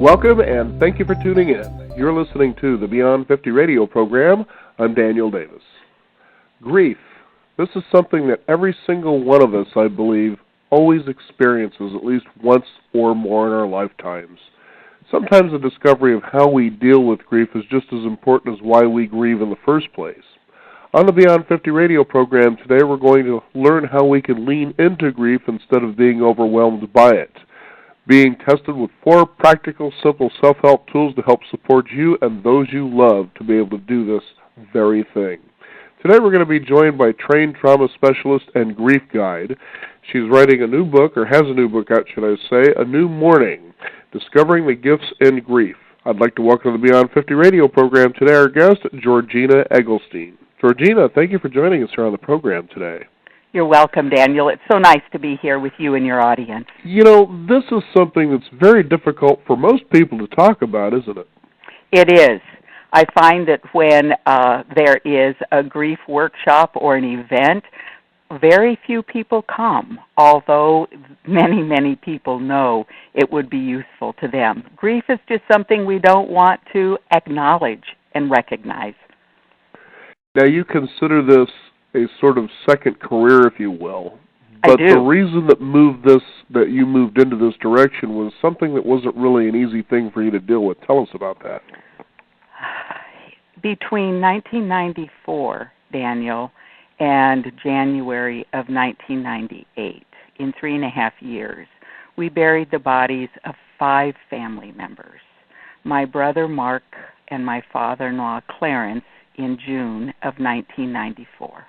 Welcome and thank you for tuning in. You're listening to the Beyond 50 radio program. I'm Daniel Davis. Grief. This is something that every single one of us, I believe, always experiences at least once or more in our lifetimes. Sometimes the discovery of how we deal with grief is just as important as why we grieve in the first place. On the Beyond 50 radio program today, we're going to learn how we can lean into grief instead of being overwhelmed by it. Being tested with 4 practical, simple self-help tools to help support you and those you love to be able to do this very thing. Today we're going to be joined by trained trauma specialist and grief guide. She's writing a new book, or has a new book out, should I say, A New Morning, Discovering the Gifts in Grief. I'd like to welcome to the Beyond 50 radio program today our guest, Georgina Eggleston. Georgina, thank you for joining us here on the program today. You're welcome, Daniel. It's so nice to be here with you and your audience. You know, this is something that's very difficult for most people to talk about, isn't it? It is. I find that when there is a grief workshop or an event, very few people come, although many, many people know it would be useful to them. Grief is just something we don't want to acknowledge and recognize. Now, you consider this a sort of second career, if you will. But I do. The reason that you moved into this direction was something that wasn't really an easy thing for you to deal with. Tell us about that. Between 1994, Daniel, and January of 1998, in 3.5 years, we buried the bodies of 5 family members. My brother Mark and my father-in-law Clarence in June of 1994.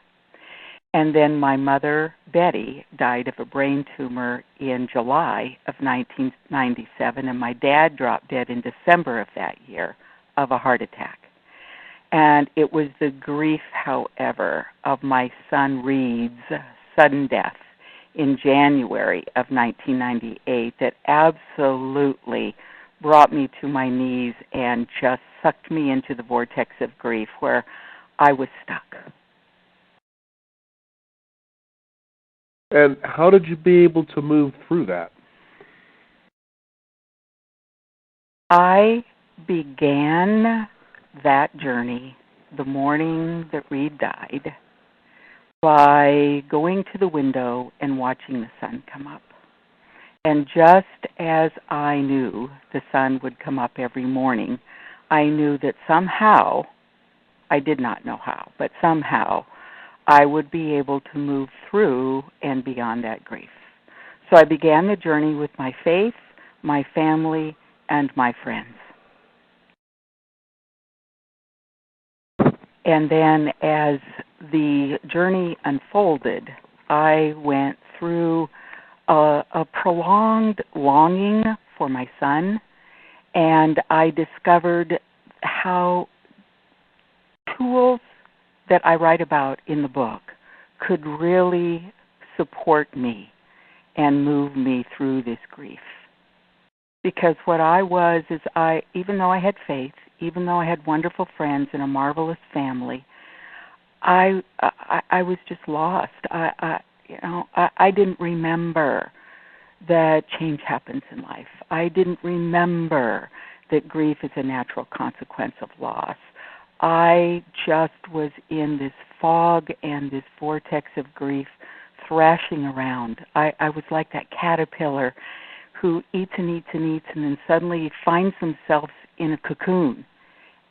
And then my mother, Betty, died of a brain tumor in July of 1997, and my dad dropped dead in December of that year of a heart attack. And it was the grief, however, of my son Reed's sudden death in January of 1998 that absolutely brought me to my knees and just sucked me into the vortex of grief where I was stuck. And how did you be able to move through that? I began that journey the morning that Reed died by going to the window and watching the sun come up. And just as I knew the sun would come up every morning, I knew that somehow, I did not know how, but somehow I would be able to move through and beyond that grief. So I began the journey with my faith, my family, and my friends. And then as the journey unfolded, I went through a prolonged longing for my son, and I discovered how tools that I write about in the book could really support me and move me through this grief. Because what I was is even though I had faith, even though I had wonderful friends and a marvelous family, I was just lost. I didn't remember that change happens in life. I didn't remember that grief is a natural consequence of loss. I just was in this fog and this vortex of grief thrashing around. I was like that caterpillar who eats and eats and eats and then suddenly finds themselves in a cocoon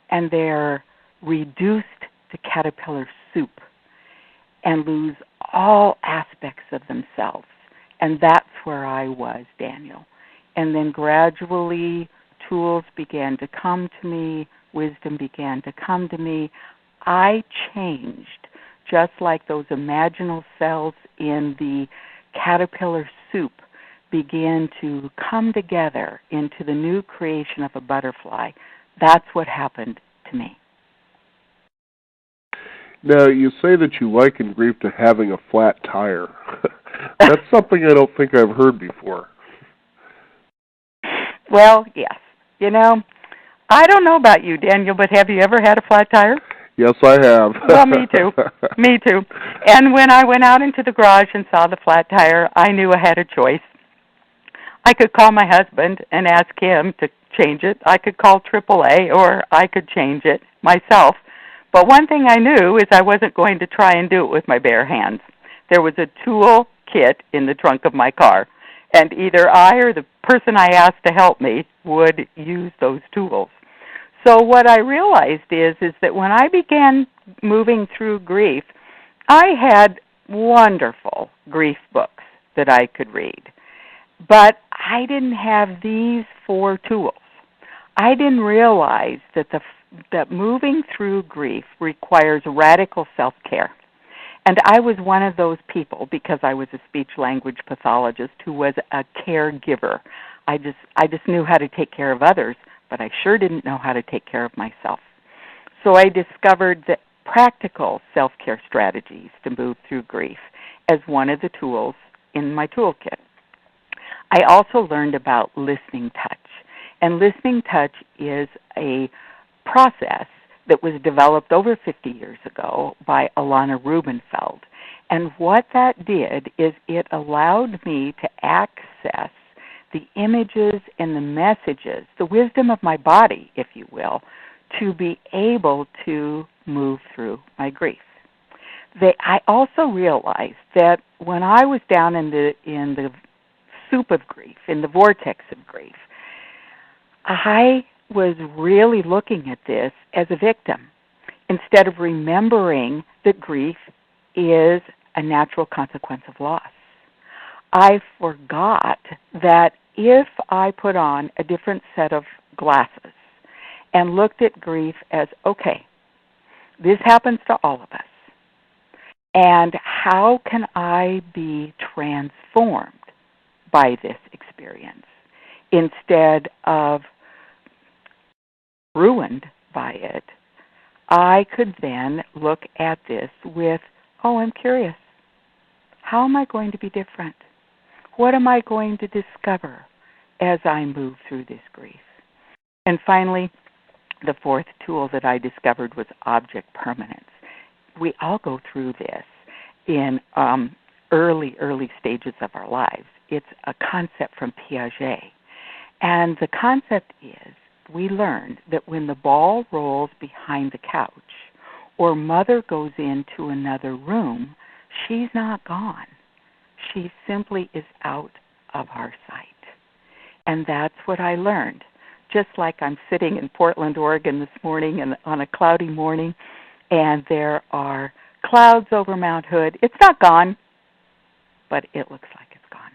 and they're reduced to caterpillar soup and lose all aspects of themselves. And that's where I was, Daniel. And then gradually tools began to come to me, wisdom began to come to me. I changed, just like those imaginal cells in the caterpillar soup began to come together into the new creation of a butterfly. That's what happened to me. Now, you say that you liken grief to having a flat tire. That's something I don't think I've heard before. Well, yes. You know, I don't know about you, Daniel, but have you ever had a flat tire? Yes, I have. Well, me too. Me too. And when I went out into the garage and saw the flat tire, I knew I had a choice. I could call my husband and ask him to change it. I could call AAA, or I could change it myself. But one thing I knew is I wasn't going to try and do it with my bare hands. There was a tool kit in the trunk of my car, and either I or the person I asked to help me would use those tools. So what I realized is that when I began moving through grief, I had wonderful grief books that I could read. But I didn't have these 4 tools. I didn't realize that moving through grief requires radical self-care. And I was one of those people, because I was a speech-language pathologist, who was a caregiver. I just knew how to take care of others, but I sure didn't know how to take care of myself. So I discovered that practical self-care strategies to move through grief as one of the tools in my toolkit. I also learned about listening touch. And listening touch is a process that was developed over 50 years ago by Alana Rubenfeld. And what that did is it allowed me to access the images and the messages, the wisdom of my body, if you will, to be able to move through my grief. I also realized that when I was down in the soup of grief, in the vortex of grief, I was really looking at this as a victim instead of remembering that grief is a natural consequence of loss. I forgot that if I put on a different set of glasses and looked at grief as, okay, this happens to all of us, and how can I be transformed by this experience instead of ruined by it, I could then look at this with, I'm curious. How am I going to be different? What am I going to discover as I move through this grief? And finally, the 4th tool that I discovered was object permanence. We all go through this in early stages of our lives. It's a concept from Piaget. And the concept is, we learned that when the ball rolls behind the couch or mother goes into another room, she's not gone. She simply is out of our sight. And that's what I learned. Just like I'm sitting in Portland, Oregon this morning and on a cloudy morning, and there are clouds over Mount Hood. It's not gone, but it looks like it's gone.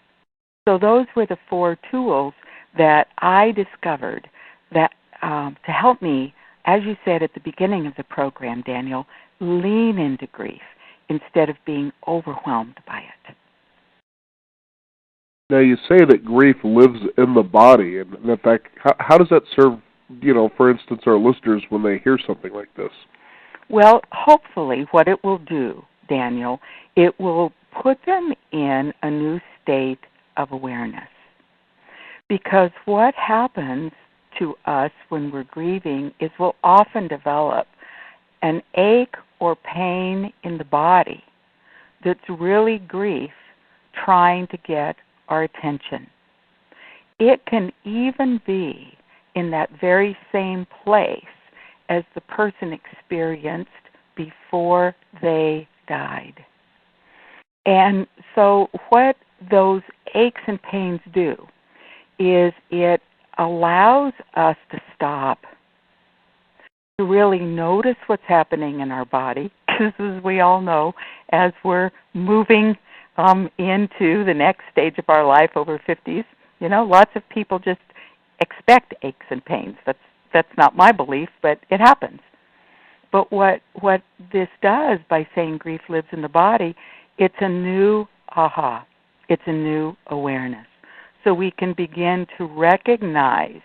So those were the 4 tools that I discovered that to help me, as you said at the beginning of the program, Daniel, lean into grief instead of being overwhelmed by it. Now, you say that grief lives in the body, and in fact, how does that serve, for instance, our listeners when they hear something like this? Well, hopefully what it will do, Daniel, it will put them in a new state of awareness. Because what happens to us when we're grieving is we'll often develop an ache or pain in the body that's really grief trying to get our attention. It can even be in that very same place as the person experienced before they died. And so what those aches and pains do is it allows us to stop, to really notice what's happening in our body, because as we all know, as we're moving into the next stage of our life over 50s, lots of people just expect aches and pains. That's not my belief, but it happens. But what this does by saying grief lives in the body, it's a new aha. It's a new awareness. So we can begin to recognize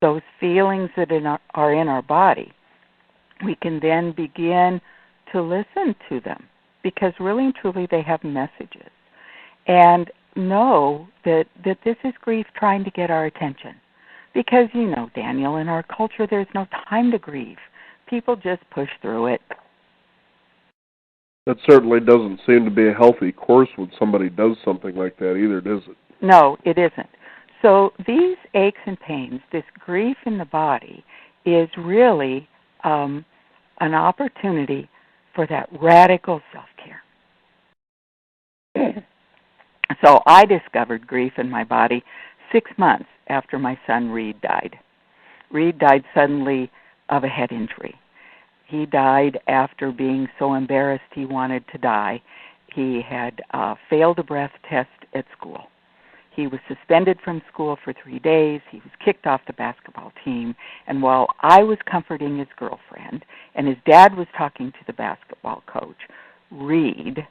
those feelings that are in our body. We can then begin to listen to them because really and truly they have messages. And know that this is grief trying to get our attention. Because, Daniel, in our culture there's no time to grieve. People just push through it. That certainly doesn't seem to be a healthy course when somebody does something like that either, does it? No, it isn't. So these aches and pains, this grief in the body, is really an opportunity for that radical self-care. So I discovered grief in my body 6 months after my son Reed died. Reed died suddenly of a head injury. He died after being so embarrassed he wanted to die. He had failed a breath test at school. He was suspended from school for 3 days. He was kicked off the basketball team. And while I was comforting his girlfriend and his dad was talking to the basketball coach, Reed,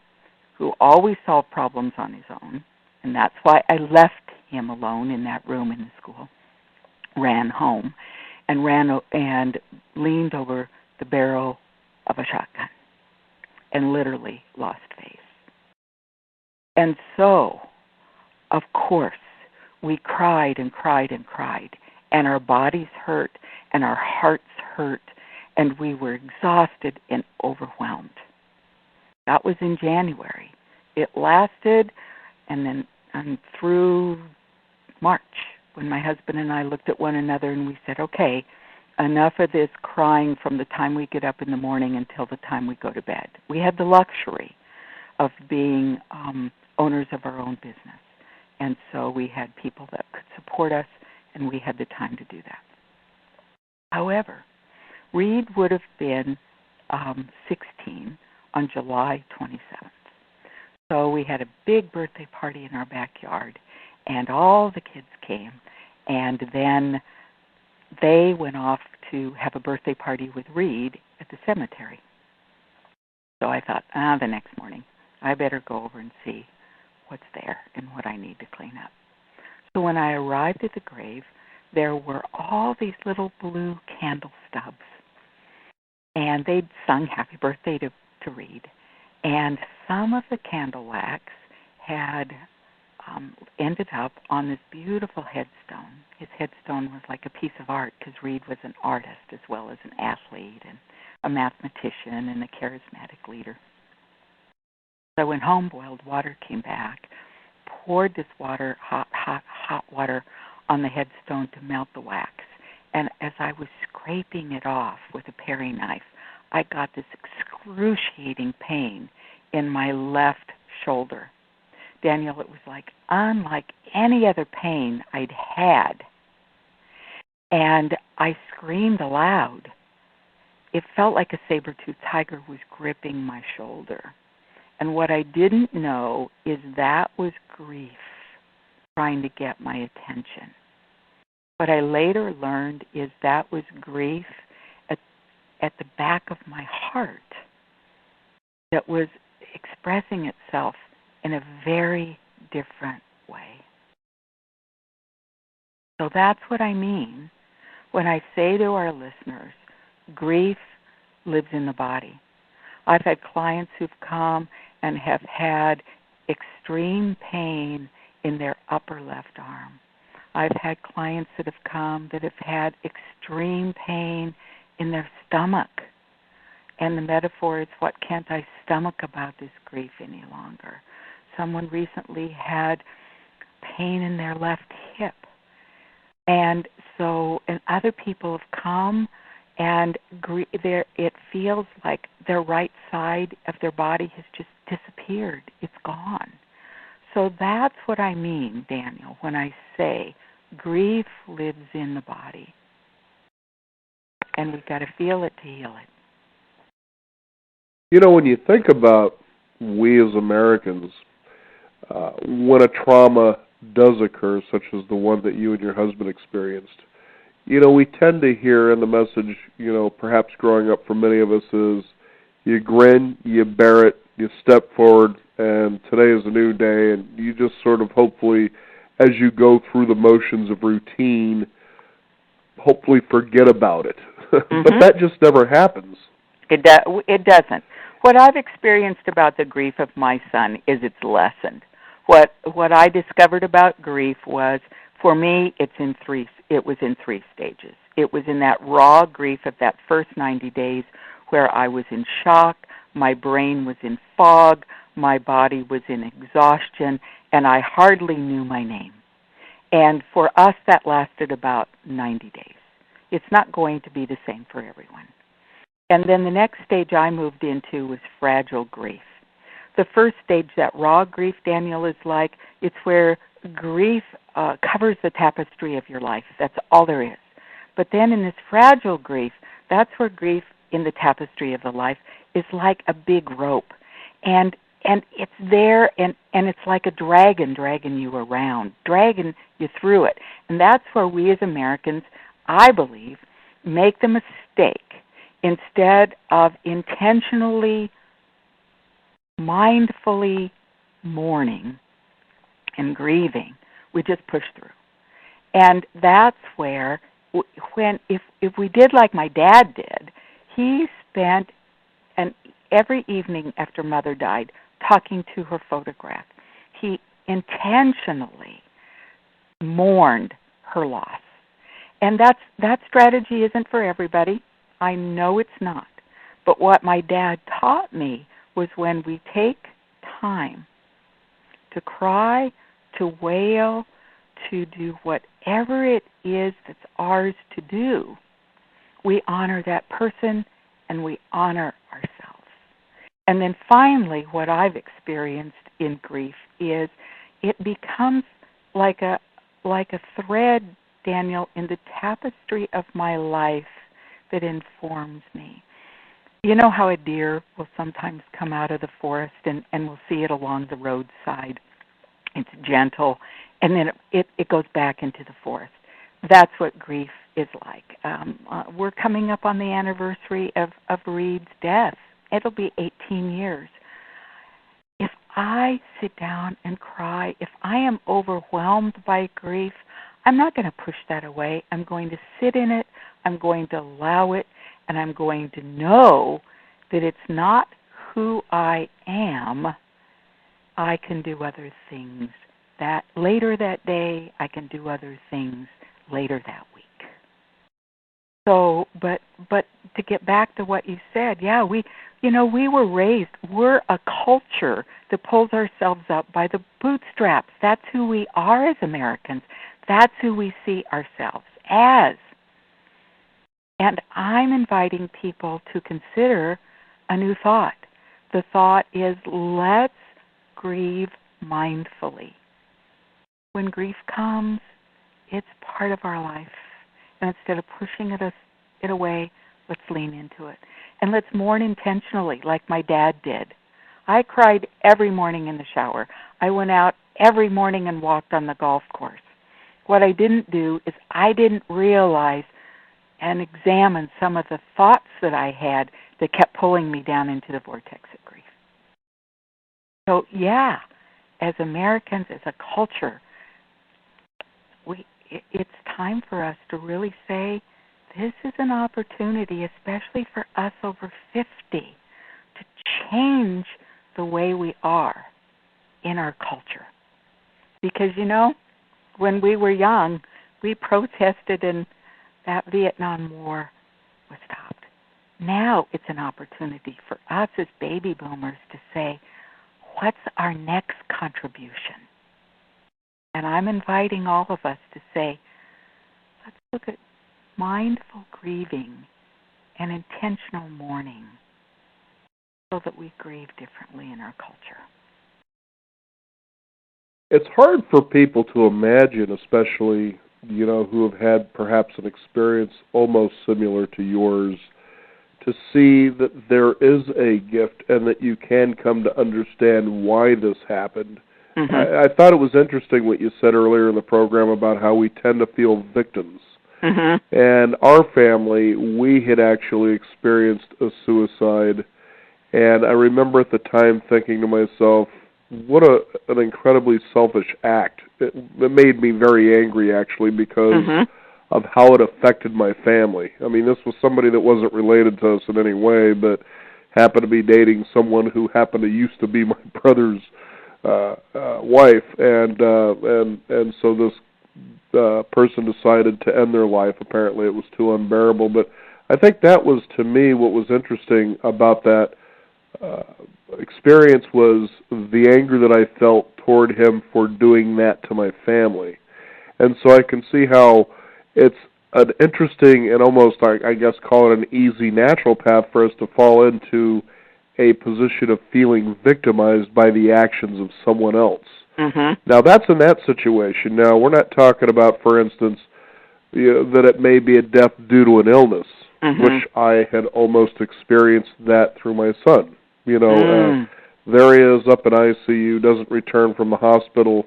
who always solved problems on his own, and that's why I left him alone in that room in the school, ran home and leaned over the barrel of a shotgun and literally lost faith. And so, of course, we cried and cried and cried, and our bodies hurt and our hearts hurt, and we were exhausted and overwhelmed. That was in January. It lasted and through March, when my husband and I looked at one another and we said, okay, enough of this crying from the time we get up in the morning until the time we go to bed. We had the luxury of being owners of our own business. And so we had people that could support us, and we had the time to do that. However, Reed would have been 16 on July 27th. So we had a big birthday party in our backyard, and all the kids came, and then they went off to have a birthday party with Reed at the cemetery. So I thought, the next morning, I better go over and see what's there and what I need to clean up. So when I arrived at the grave, there were all these little blue candle stubs, and they'd sung happy birthday to Reed. And some of the candle wax had ended up on this beautiful headstone. His headstone was like a piece of art because Reed was an artist as well as an athlete and a mathematician and a charismatic leader. So I went home, boiled water, came back, poured this water, hot water, on the headstone to melt the wax. And as I was scraping it off with a paring knife, I got this excruciating pain in my left shoulder. Daniel, it was like unlike any other pain I'd had. And I screamed aloud. It felt like a saber-toothed tiger was gripping my shoulder. And what I didn't know is that was grief trying to get my attention. What I later learned is that was grief at the back of my heart that was expressing itself in a very different way. So that's what I mean when I say to our listeners, grief lives in the body. I've had clients who've come and have had extreme pain in their upper left arm. I've had clients that have come that have had extreme pain in their stomach. And the metaphor is, what can't I stomach about this grief any longer? Someone recently had pain in their left hip. And other people have come and it feels like their right side of their body has just disappeared. It's gone. So that's what I mean, Daniel, when I say grief lives in the body. And we've got to feel it to heal it. You know, when you think about we as Americans, when a trauma does occur, such as the one that you and your husband experienced, you know, we tend to hear, and the message, you know, perhaps growing up for many of us is, you grin, you bear it, you step forward, and today is a new day, and you just sort of hopefully, as you go through the motions of routine, hopefully forget about it. Mm-hmm. But that just never happens. It doesn't. What I've experienced about the grief of my son is it's lessened. What I discovered about grief was, for me, it was in 3 stages. It was in that raw grief of that first 90 days where I was in shock, my brain was in fog, my body was in exhaustion, and I hardly knew my name. And for us, that lasted about 90 days. It's not going to be the same for everyone. And then the next stage I moved into was fragile grief. The first stage, that raw grief, Daniel, is like, it's where grief covers the tapestry of your life. That's all there is. But then in this fragile grief, that's where grief in the tapestry of the life is like a big rope. And it's there, and it's like a dragon dragging you around, dragging you through it. And that's where we as Americans, I believe, make the mistake. Instead of intentionally, mindfully mourning and grieving, we just push through. And that's where, if we did like my dad did, he spent every evening after Mother died talking to her photograph. He intentionally mourned her loss. And that strategy isn't for everybody. I know it's not. But what my dad taught me was when we take time to cry, to wail, to do whatever it is that's ours to do, we honor that person and we honor ourselves. And then finally, what I've experienced in grief is it becomes like a thread, Daniel, in the tapestry of my life that informs me. You know how a deer will sometimes come out of the forest and we'll see it along the roadside. It's gentle, and then it goes back into the forest. That's what grief is like. We're coming up on the anniversary of Reed's death. It'll be 18 years. If I sit down and cry, if I am overwhelmed by grief, I'm not going to push that away. I'm going to sit in it. I'm going to allow it. And I'm going to know that it's not who I am. I can do other things. That later that day, I can do other things later that week. So, but to get back to what you said, yeah, we were raised. We're a culture that pulls ourselves up by the bootstraps. That's who we are as Americans. That's who we see ourselves as. And I'm inviting people to consider a new thought. The thought is, let's grieve mindfully. When grief comes, it's part of our life. And instead of pushing it away, let's lean into it. And let's mourn intentionally, like my dad did. I cried every morning in the shower. I went out every morning and walked on the golf course. What I didn't do is I didn't realize and examine some of the thoughts that I had that kept pulling me down into the vortex of grief. So, yeah, as Americans, as a culture, it's time for us to really say, this is an opportunity, especially for us over 50, to change the way we are in our culture. Because, when we were young, we protested and that Vietnam War was stopped. Now it's an opportunity for us as baby boomers to say, what's our next contribution? And I'm inviting all of us to say, let's look at mindful grieving and intentional mourning so that we grieve differently in our culture. It's hard for people to imagine, especially, who have had perhaps an experience almost similar to yours, to see that there is a gift and that you can come to understand why this happened. Mm-hmm. I thought it was interesting what you said earlier in the program about how we tend to feel victims. Mm-hmm. And our family, we had actually experienced a suicide, and I remember at the time thinking to myself, what an incredibly selfish act. It made me very angry, actually, because mm-hmm. of how it affected my family. I mean, this was somebody that wasn't related to us in any way, but happened to be dating someone who happened to used to be my brother's wife, and so this person decided to end their life. Apparently, it was too unbearable. But I think that was, to me, what was interesting about that experience was the anger that I felt toward him for doing that to my family. And so I can see how it's an interesting and almost, I guess, call it an easy, natural path for us to fall into a position of feeling victimized by the actions of someone else. Mm-hmm. Now, that's in that situation. Now, we're not talking about, for instance, that it may be a death due to an illness, mm-hmm. which I had almost experienced that through my son. There he is up in ICU, doesn't return from the hospital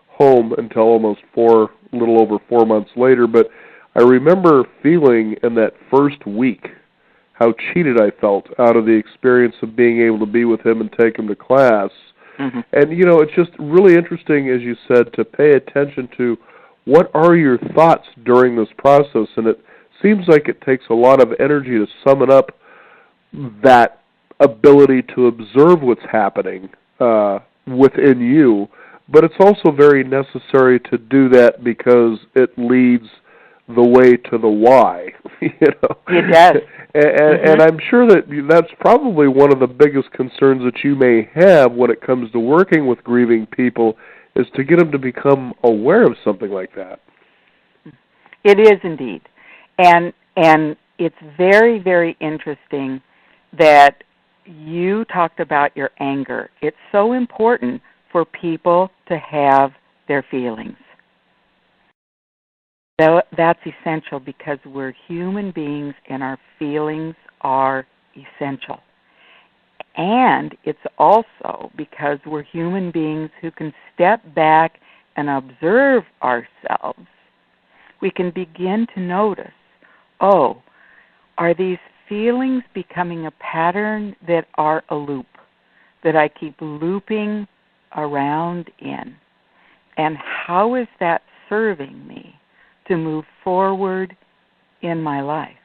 home until almost a little over 4 months later. But I remember feeling in that first week how cheated I felt out of the experience of being able to be with him and take him to class. Mm-hmm. And, it's just really interesting, as you said, to pay attention to what are your thoughts during this process. And it seems like it takes a lot of energy to summon up that ability to observe what's happening within you. But it's also very necessary to do that because it leads the way to the why. It does. And I'm sure that that's probably one of the biggest concerns that you may have when it comes to working with grieving people, is to get them to become aware of something like that. It is indeed. And it's very, very interesting that you talked about your anger. It's so important for people to have their feelings. That's essential because we're human beings and our feelings are essential. And it's also because we're human beings who can step back and observe ourselves. We can begin to notice, are these feelings becoming a pattern that are a loop, that I keep looping around in? And how is that serving me to move forward in my life?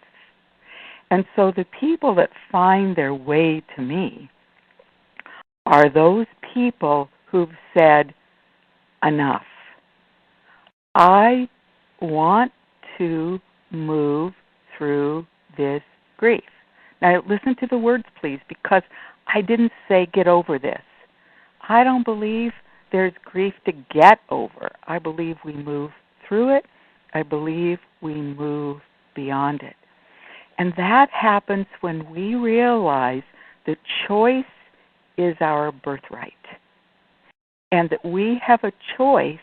And so the people that find their way to me are those people who've said, enough. I want to move through this grief. Now listen to the words, please, because I didn't say get over this. I don't believe there's grief to get over. I believe we move through it. I believe we move beyond it. And that happens when we realize that choice is our birthright, and that we have a choice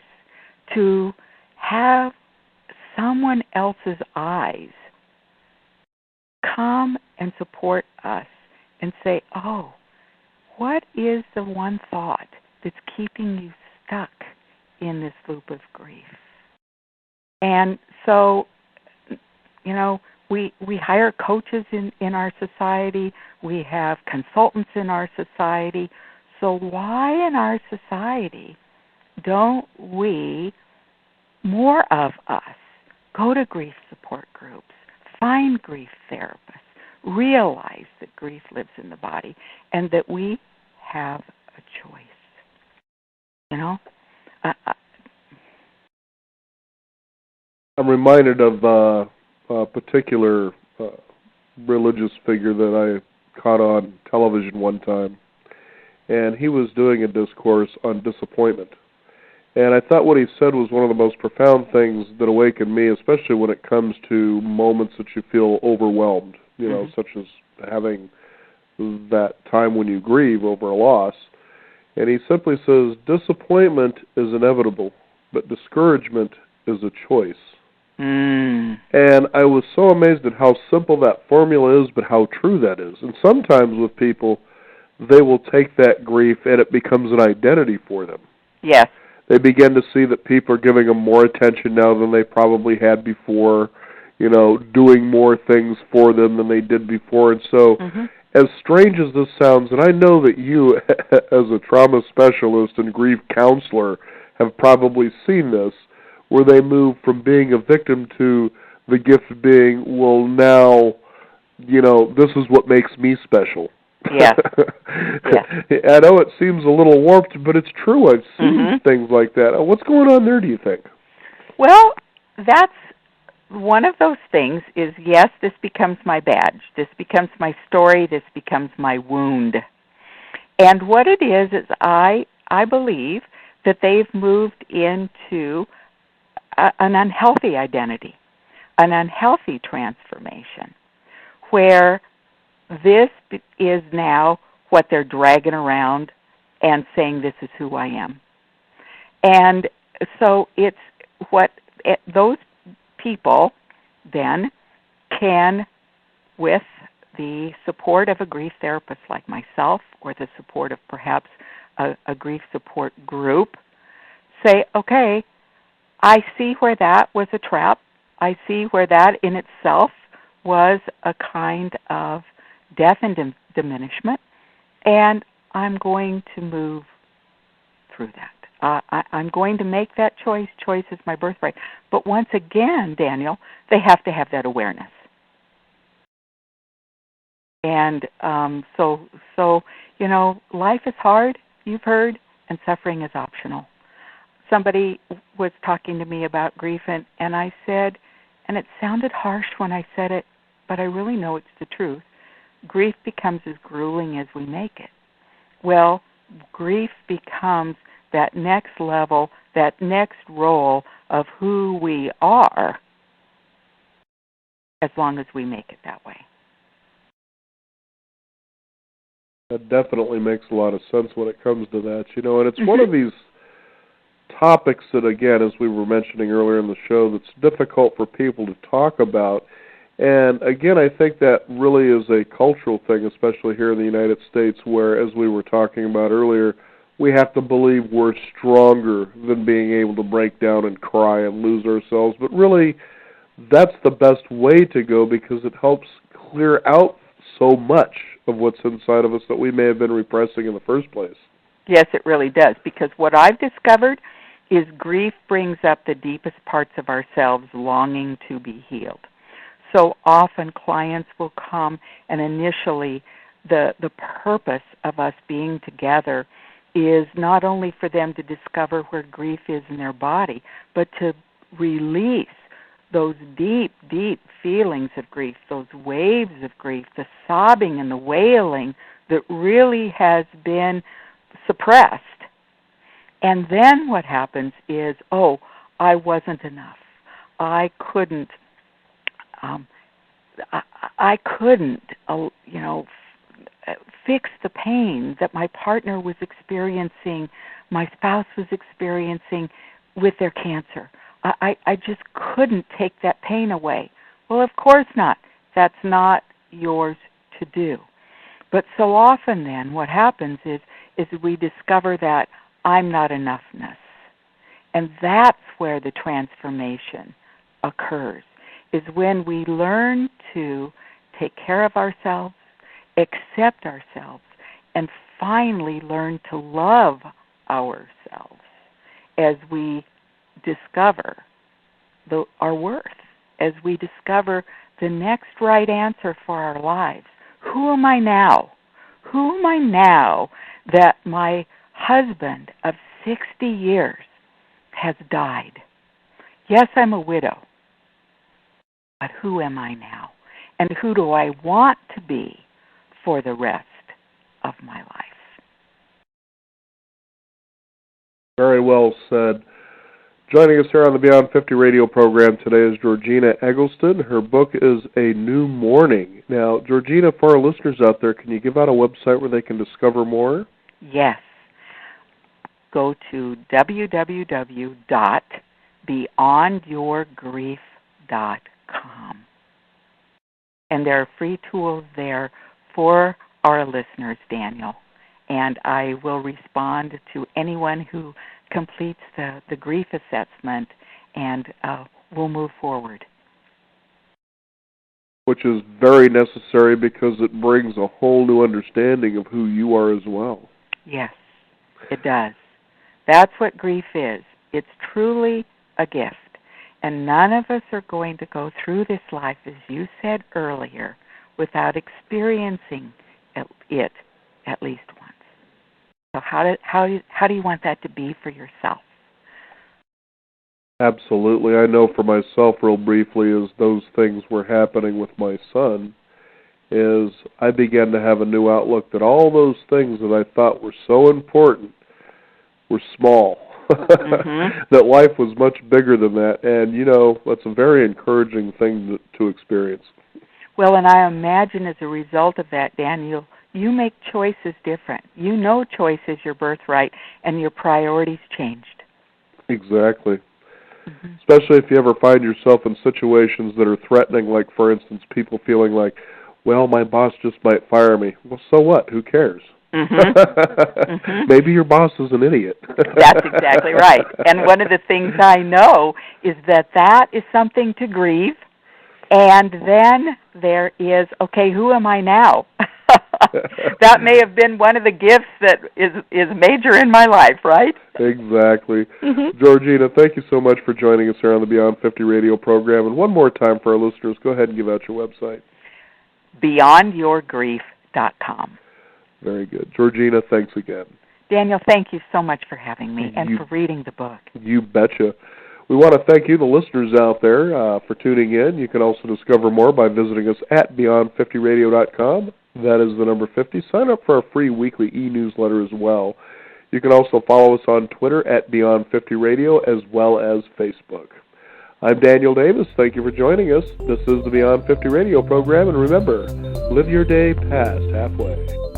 to have someone else's eyes come and support us and say, what is the one thought that's keeping you stuck in this loop of grief? And so, we hire coaches in our society. We have consultants in our society. So why in our society don't we, more of us, go to grief support groups, find grief therapists, realize that grief lives in the body, and that we have a choice? I'm reminded of a particular religious figure that I caught on television one time, and he was doing a discourse on disappointment. And I thought what he said was one of the most profound things that awakened me, especially when it comes to moments that you feel overwhelmed, such as having that time when you grieve over a loss. And he simply says, disappointment is inevitable, but discouragement is a choice. And I was so amazed at how simple that formula is, but how true that is. And sometimes with people, they will take that grief and it becomes an identity for them. Yes. They begin to see that people are giving them more attention now than they probably had before, doing more things for them than they did before. And so, as strange as this sounds, and I know that you, as a trauma specialist and grief counselor, have probably seen this, where they move from being a victim to the gift of being, well, now, this is what makes me special. Yeah. I know it seems a little warped, but it's true. I've seen things like that. What's going on there, do you think? Well, that's one of those things is, yes, this becomes my badge. This becomes my story. This becomes my wound. And what it is I believe that they've moved into an unhealthy identity, an unhealthy transformation, where this is now what they're dragging around and saying, this is who I am. And so it's what those people then can, with the support of a grief therapist like myself, or the support of perhaps a grief support group, say, okay, I see where that was a trap. I see where that in itself was a kind of death and diminishment, and I'm going to move through that. I'm going to make that choice. Choice is my birthright. But once again, Daniel, they have to have that awareness. And so life is hard, you've heard, and suffering is optional. Somebody was talking to me about grief, and I said, and it sounded harsh when I said it, but I really know it's the truth, grief becomes as grueling as we make it. Well, grief becomes that next level, that next role of who we are, as long as we make it that way. That definitely makes a lot of sense when it comes to that, and it's one of these topics that, again, as we were mentioning earlier in the show, that's difficult for people to talk about. And again, I think that really is a cultural thing, especially here in the United States, where, as we were talking about earlier, we have to believe we're stronger than being able to break down and cry and lose ourselves. But really, that's the best way to go, because it helps clear out so much of what's inside of us that we may have been repressing in the first place. Yes, it really does, because what I've discovered is grief brings up the deepest parts of ourselves longing to be healed. So often clients will come, and initially the purpose of us being together is not only for them to discover where grief is in their body, but to release those deep, deep feelings of grief, those waves of grief, the sobbing and the wailing that really has been suppressed. And then what happens is, I wasn't enough. I couldn't, fix the pain that my partner was experiencing, my spouse was experiencing with their cancer. I just couldn't take that pain away. Well, of course not. That's not yours to do. But so often then what happens is we discover that I'm not enoughness. And that's where the transformation occurs, is when we learn to take care of ourselves, accept ourselves, and finally learn to love ourselves as we discover our worth, as we discover the next right answer for our lives. Who am I now? Who am I now that my husband of 60 years has died? Yes, I'm a widow, but who am I now? And who do I want to be for the rest of my life? Very well said. Joining us here on the Beyond 50 radio program today is Georgina Eggleston. Her book is A New Morning. Now, Georgina, for our listeners out there, can you give out a website where they can discover more? Yes. Go to www.beyondyourgrief.com. And there are free tools there for our listeners, Daniel. And I will respond to anyone who completes the grief assessment, and we'll move forward. Which is very necessary, because it brings a whole new understanding of who you are as well. Yes, it does. That's what grief is. It's truly a gift. And none of us are going to go through this life, as you said earlier, without experiencing it at least once. So how do you want that to be for yourself? Absolutely. I know for myself, real briefly, as those things were happening with my son, is I began to have a new outlook that all those things that I thought were so important were small that life was much bigger than that. And, that's a very encouraging thing to experience. Well, and I imagine as a result of that, Daniel, you make choices different. You know choice is your birthright, and your priorities changed. Exactly. Especially if you ever find yourself in situations that are threatening, like, for instance, people feeling like, well, my boss just might fire me. Well, so what? Who cares? Maybe your boss is an idiot. That's exactly right. And one of the things I know is that is something to grieve. And then there is, okay, who am I now? That may have been one of the gifts that is major in my life, right? Exactly. Georgina, thank you so much for joining us here on the Beyond 50 radio program. And one more time for our listeners, go ahead and give out your website. BeyondYourGrief.com. Very good. Georgina, thanks again. Daniel, thank you so much for having me and for reading the book. You betcha. We want to thank you, the listeners out there, for tuning in. You can also discover more by visiting us at Beyond50Radio.com. That is the number 50. Sign up for our free weekly e-newsletter as well. You can also follow us on Twitter at Beyond50Radio as well as Facebook. I'm Daniel Davis. Thank you for joining us. This is the Beyond 50 radio program. And remember, live your day past halfway.